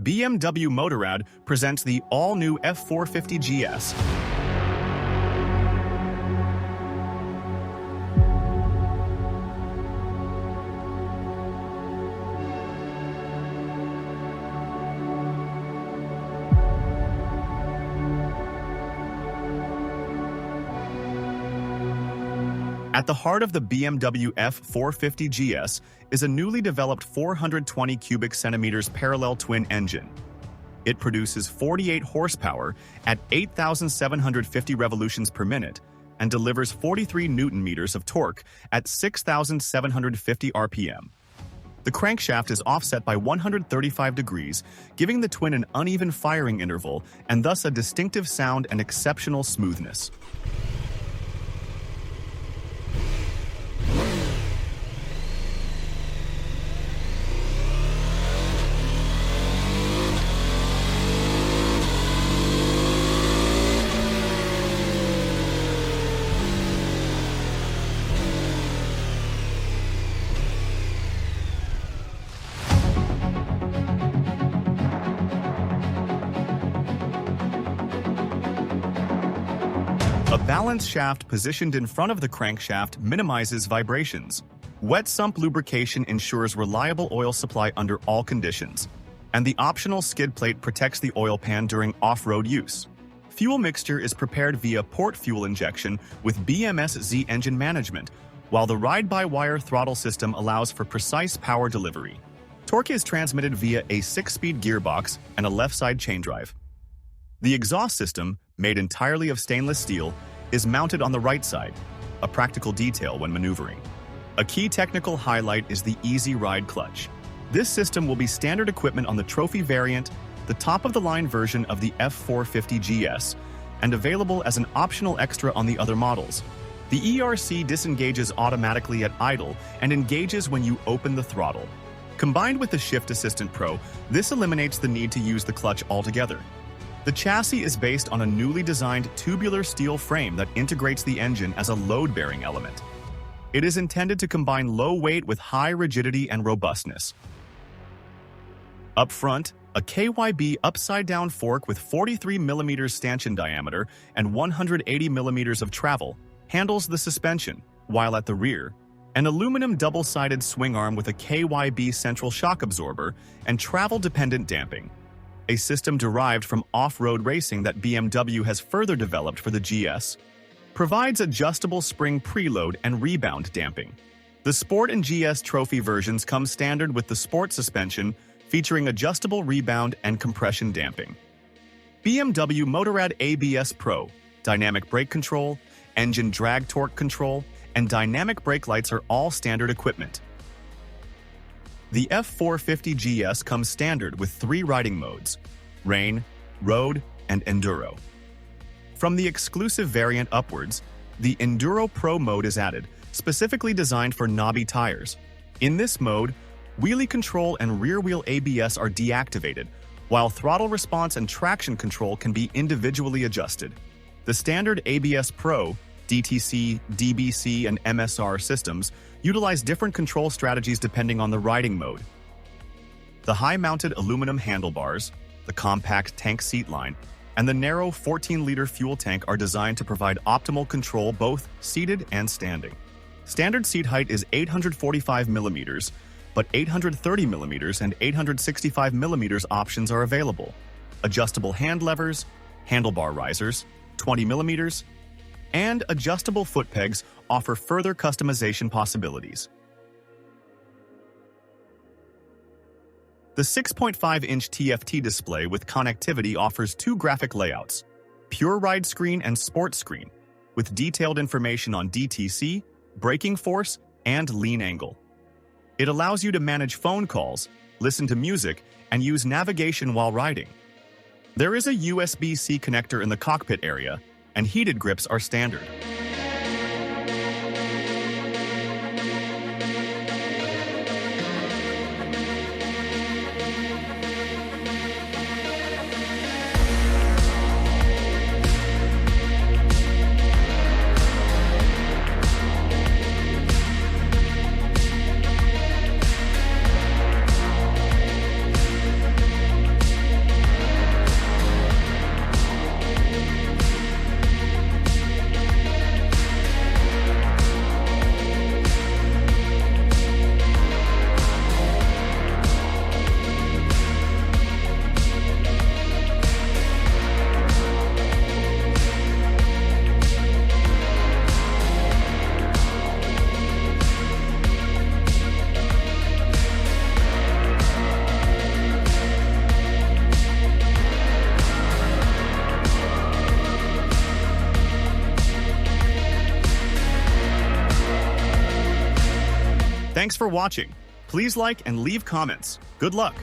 BMW Motorrad presents the all-new F450 GS. At the heart of the BMW F450 GS is a newly developed 420 cubic centimeters parallel twin engine. It produces 48 horsepower at 8,750 revolutions per minute and delivers 43 newton-meters of torque at 6,750 RPM. The crankshaft is offset by 135 degrees, giving the twin an uneven firing interval and thus a distinctive sound and exceptional smoothness. A balanced shaft positioned in front of the crankshaft minimizes vibrations. Wet sump lubrication ensures reliable oil supply under all conditions, and the optional skid plate protects the oil pan during off-road use. Fuel mixture is prepared via port fuel injection with BMS Z engine management, while the ride-by-wire throttle system allows for precise power delivery. Torque is transmitted via a 6-speed gearbox and a left-side chain drive. The exhaust system, made entirely of stainless steel, is mounted on the right side, a practical detail when maneuvering. A key technical highlight is the Easy Ride clutch. This system will be standard equipment on the Trophy variant, the top-of-the-line version of the F450 GS, and available as an optional extra on the other models. The ERC disengages automatically at idle and engages when you open the throttle. Combined with the Shift Assistant Pro, this eliminates the need to use the clutch altogether. The chassis is based on a newly designed tubular steel frame that integrates the engine as a load-bearing element. It is intended to combine low weight with high rigidity and robustness. Up front, a KYB upside-down fork with 43 mm stanchion diameter and 180 mm of travel handles the suspension, while at the rear, an aluminum double-sided swing arm with a KYB central shock absorber and travel-dependent damping, a system derived from off-road racing that BMW has further developed for the GS, provides adjustable spring preload and rebound damping. The Sport and GS Trophy versions come standard with the Sport suspension, featuring adjustable rebound and compression damping. BMW Motorrad ABS Pro, dynamic brake control, engine drag torque control, and dynamic brake lights are all standard equipment. The F450 GS comes standard with 3 riding modes: Rain, Road, and Enduro. From the exclusive variant upwards, the Enduro Pro mode is added, specifically designed for knobby tires. In this mode, wheelie control and rear-wheel ABS are deactivated, while throttle response and traction control can be individually adjusted. The standard ABS Pro, DTC, DBC, and MSR systems utilize different control strategies depending on the riding mode. The high-mounted aluminum handlebars, the compact tank seat line, and the narrow 14-liter fuel tank are designed to provide optimal control both seated and standing. Standard seat height is 845 mm, but 830 mm and 865 mm options are available. Adjustable hand levers, handlebar risers, 20 mm, and adjustable foot pegs offer further customization possibilities. The 6.5-inch TFT display with connectivity offers 2 graphic layouts: Pure Ride Screen and Sport Screen, with detailed information on DTC, braking force, and lean angle. It allows you to manage phone calls, listen to music, and use navigation while riding. There is a USB-C connector in the cockpit area, and heated grips are standard. Thanks for watching. Please like and leave comments. Good luck.